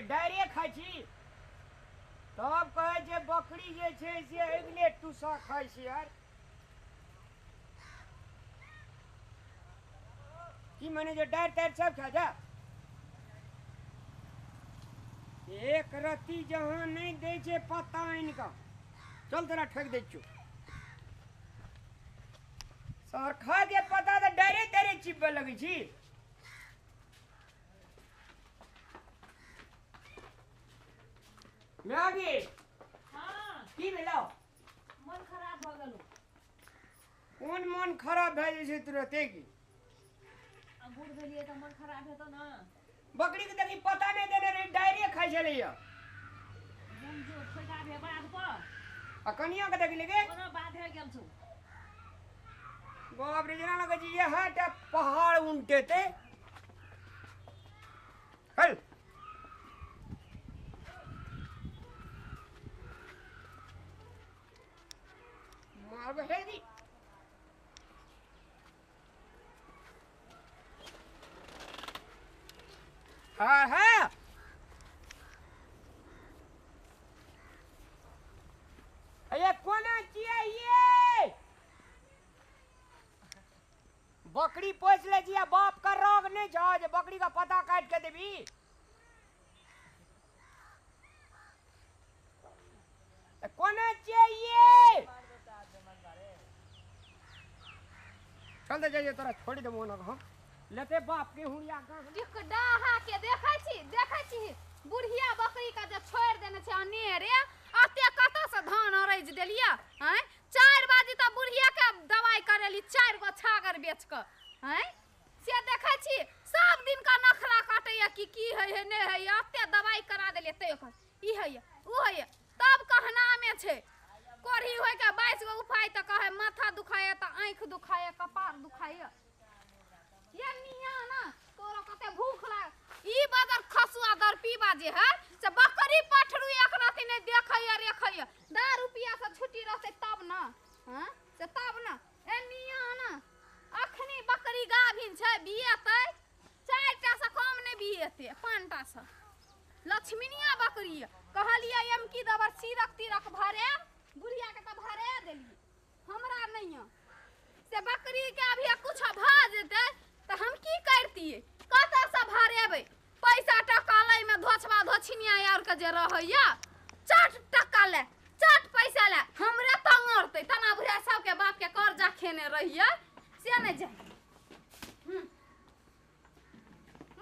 डायरे खाइ छी तब कहे जे बकरी जे छै से अगले टूसा खाइ छी यार की माने जे डायर तायर सब खा जा एक रत्ती जहाँ नहीं दे छे पता इनका चल तोरा ठोक दे छु सर खा के पता तो डायरे तारे चिपे लगी छी लागी हां की भेलो मन खराब भ गेलो कौन मन खराब भए जाइ छै तुरते की अब बूढ़ भेलिए त मन खराब हेतो ना बकरी के देखी पता नहीं देने रे डायरे खाइ छलैया हम जो ठोका भे बाध पर आ कनिया के देखी लगे कोनो बात है गेल छु बाप रे जना लगे जी ये हट पहाड़ उनटे थे चल मार बहेगी हाँ हाँ ये कोना चाहिए बकरी पोस ले जिया बाप का रोग नहीं जाओ जे बकरी का पता काट के देवी कोना चाहिए चल दे जाइए तोरा छोड़ दे मोना हम लेते बाप के हुड़िया का डिकडाहा के देखै छी बुढ़िया बकरी का जे छोड़ देने छै अनेरे अते कत से धान अरज देलिया हैं 4 बाजी त बुढ़िया के दवाई करेली 4 गो छागर बेच क हैं से देखै छी सब दिन का नखरा काटैया की है नै है अते दवाई करा देलिए ते ई है ऊ है तब कहना में छै कोढ़ी होय के 22 गो उफाई त कहे माथा दुखाए त आंख दुखाए कपार दुखाए ये निया ना तोरा कते भूख लाग ई बदर खसुआ दर पीबा जे है से बकरी पठरू एक राती ने देखैया रेखैया 10 रुपया से छुट्टी रहते तब ना हां से तब ना ए निया ना अखनी बकरी गाभिन छै बिएतै 4टा से कम ने बिएतै 5टा से लक्ष्मीनिया बकरी कहलिए एम की दबर सीरक तीरक भरे बुढ़िया के त भरे देली हमरा नहीं से बकरी के अभी कुछ भ जेते त हम की करतिए कत से भरेबै पैसा टका लै में धोछबा धोछिनिया यार के जे रहैया 4 टका ले 4 पैसा ले हमरे तंगरते तना बुढ़ा सब के बाप के कर्जा खेने रहिए से नहीं जाय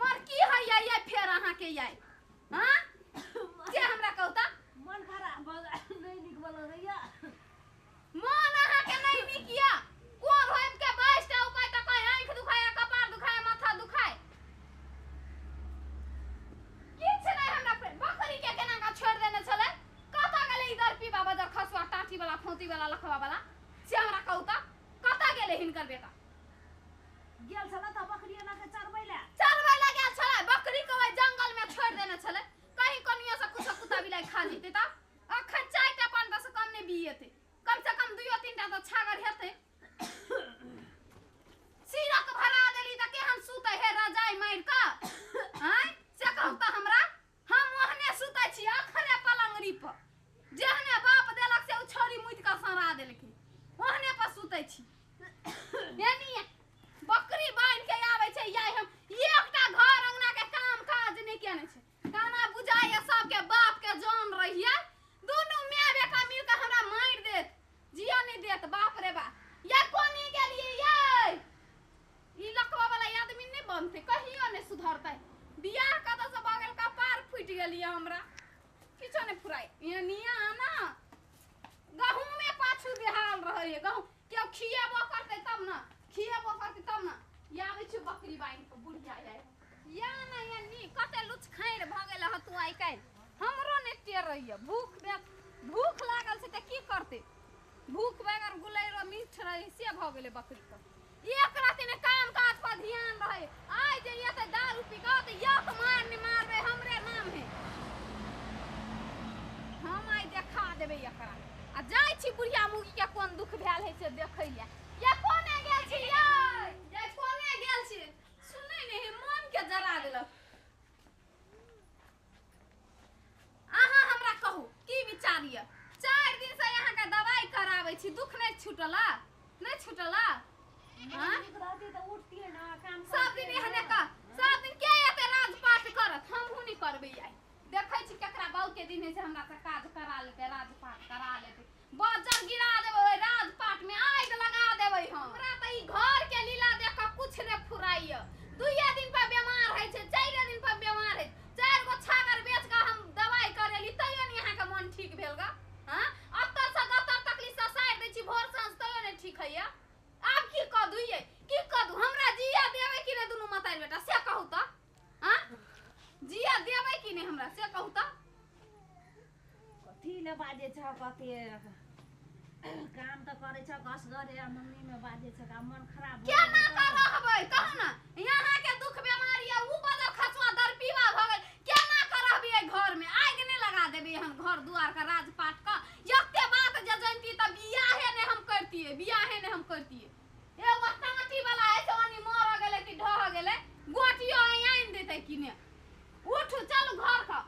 मर की हैया ये फेर अहाँ के याय हां जे हमरा कहता मन खराब भ गेल नहीं निक बोलो रैया मन अहाँ के नहीं निकिया कोन होइब के 22 टा उपाय त कहे आंख दुखाए कपार दुखाए माथा दुखाए किछ नहीं हमरा पे बकरी के केना का छोड़ देने छले कता गेले इधर पीबा बदर खसवा टाटी वाला फोंती वाला लखवा वाला से हमरा कहता कता गेले हिनकर बेटा गेल छला त बकरी ना के चरबै ले गेल छले बकरी को जंगल में छोड़ देने छले कहीं कनिया से कुछ कुत्ता बिलाई खा जेते त अखन 4टा 5टा से कम ने बिएते कम से कम 2-3टा त छागर हेते सीरक भरा देली त केहन सुतै हे रजाई मार का हैं से कहता हमरा हम ओहने सुतै छी अखरे पलंगरी पर जेहने बाप देलक से उ छोरी मुइत का सरा देलकी ओहने पर सुतै छी यानी बकरी बांध के आबै छै याय हम एकटा घर अंगना के काम काज नहीं केने छै गाना बुझाय सब के बाप के जान रहिए दुनु माय बेटा मिल के हमरा मार देत जिया नहीं देत बाप रे बा या कोनी गेलिए ये ई लकवा वाला आदमी नहीं बनते कहियो नहीं सुधरतै बियाह कत से बगल का पार फुट गेलिए हमरा किछो नहीं फुराई ये निया ना गहूं में पाछू बेहाल रहै गहूं के खियाबो करते तब ना यावे छु बकरी बाइन को बुढ़िया जाय या ना या नी कते लुच खैर भ गेल ह तू आइ काल हमरो ने टेर रहिए भूख लागल से त की करते भूख बगैर गुलैरो मीठ रही से भ गेले बकरी को एक रात ने काम काज पर ध्यान रहे आइ जे ये त दारू पी के त एक मार ने मारबे हमरे नाम है हम आइ देखा देबे एकरा आ जाय छी बुढ़िया मुगी के कोन दुख भेल है से देखै ले या कोने गेल छी या कोने गेल छी सुनै नहीं मन के जरा देलक छी दुख नहीं छूटला नहीं छूटला हां रहती तो उठती है ना काम सब दिन एहने का सब दिन के एते राजपाट करत हम हुनी करबै आई देखै छी केकरा बाऊ के दिन से हमरा से काज करा लेते राजपाट करा लेते बाजार गिरा देबै ओइ राजपाट में आग लगा देबै हम हमरा त ई घर के लीला देख के कुछ ने फुराइय दुइये दिन पर बीमार है छै चार दिन पर बीमार है चार गो छागर बेच के हम दवाई करेली तइयो नहीं यहाँ के मन ठीक भेल गा हां अत्तर से गत्तर तकलीफ से साइड दै छी भोर सांझ तइयो नहीं ठीक हैया आब की क दू ये की क दू हमरा जिया देबै कि ने दुनु मातार बेटा से कहू त हां जिया देबै कि ने हमरा से कहू त कथी ले बाजे छ कथी काम तो करे छ कस गरे आ मम्मी में बाजे छ का मन खराब क्या ना कर रहबै कहू ना यहाँ के दुख बीमारी है ऊ बदल खसवा दर पीवा भ गेल क्या ना कर रहबै ए घर में आग ने लगा देबै हम घर दुआर का राजपाट का यते बात जे जानती त बियाहे ने हम करतिए बियाहे ने हम करतिए एगो टांटी वाला है सोनी मर गेले कि ढह गेले गोटियो आइन देते कि ने उठ चल घर का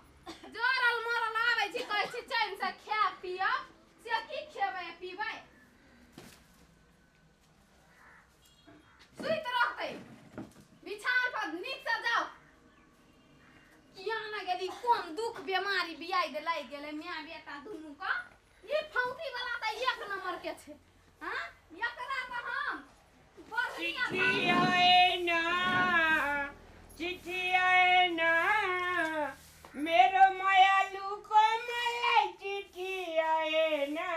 जरल मरल आबै छी कहै छी चैन से खा पिया से की खेबै पीबै सुइत रहतै बिछान पर नीक से जाओ किया ना गेली कोन दुख बीमारी बियाई दे लागि गेले मियां बेटा दुनू का ये फौती वाला त एक नंबर के छै हां एकरा त हम चिट्ठी आए ना चिट्ठी आए ना मेरो मायालु को मलाई चिट्ठी आए ना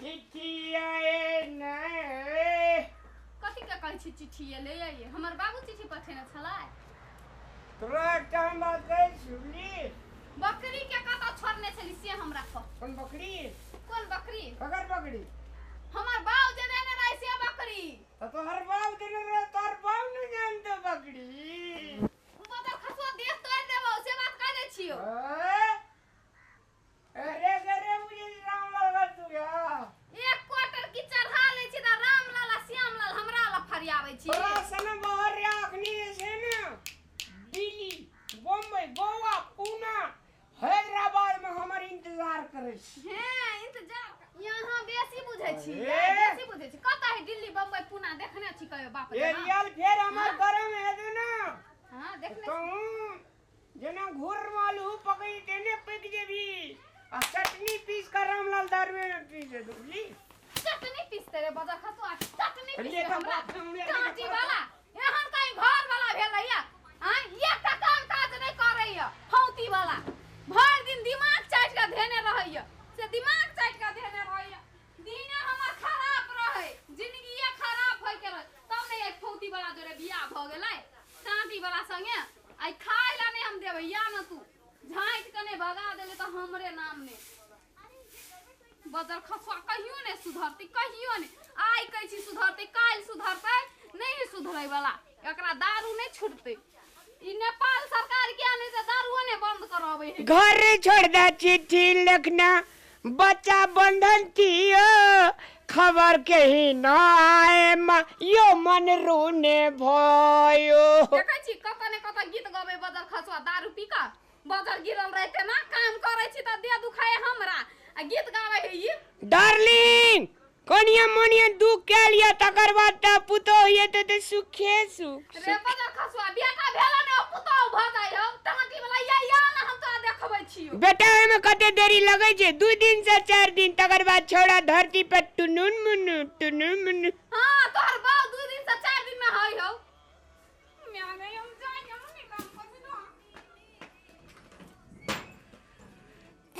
चिट्ठी आए ना कथि के कहै छी चिट्ठी ले आइए हमर बाबू चिट्ठी पठेने छलाय तोरा एकटा हम बात कहै सुनली बकरी के कता छोड़ने छली से हमरा कह कौन बकरी ककर बकरी हमर बाऊ जे देने रहे से बकरी तो हर बाप दिन रे तोर बाप न जानतो बकरी बता खसवा देख तोड़ देबो से बात कह दे छियो अरे गरे मुझे राम लगा तू या एक क्वार्टर की चढ़ा ले छी त रामलाल श्यामलाल हमरा ला फरियाबै छी तोरा सन बाहर राखनी है ना दिल्ली बम्बई गोवा पूना हैदराबाद में हमार इंतजार करे छी हैं इंतजार यहाँ बेसी बुझै छी अरे! बेसी बुझै छी कता है दिल्ली बम्बई पूना देखने छी कहियो बाप ये रियल फेर हमार घर में है दे ना हां देखने तो जना घुर मालू पकई देने पिक जेबी आ चटनी पीस कर रामलाल दारवे में पी दे दूली चटनी पीसते रे बजा खसवा चटनी ले पीसते का हमरा बात हमरे कांटी वाला एहन कहीं घर वाला भेलैया हां ये का काम काज नहीं करैया हौती वाला भर दिन दिमाग चाट के धेने रहैया से दिमाग चाट के धेने रहैया दिने हमर खराब रहे जिंदगी ये खराब होय के रहे तब ने एक फौती वाला जोरे बियाह भ गेलै कांटी वाला संगे आई खाय ला नहीं हम देबै या न तू झांट के ने भगा देले त हमरे नाम ने बदर खसवा कहियो ने सुधरती कहियो ने आई कहै छी सुधरते काल सुधरते नहीं सुधरै वाला एकरा दारू नहीं छूटते ई नेपाल सरकार के आने से दारू ने बंद करबै है घर छोड़ दे चिट्ठी लिखना बच्चा बंधन थियो खबर कहीं ना आए यो मन रोने भयो देखै छी कत ने कत गीत गाबै बदर खसवा दारू पी का बदर गिरल रहते ना काम करै छी त दे दुखाए हमरा आ गीत गाबै है ई डार्लिंग कोनिया मोनिया दुख के लिया तकर बाद त पुतो होइए त सुखे सुख रे बदर खसवा बेटा भेला ने पुतौ भ जाय हो टांटी वाला या ना हम तोरा देखबै छियो बेटा में कते देरी लगे छे 2 दिन से 4 दिन तकर बाद छोड़ा धरती पे टुनुन मुनु हां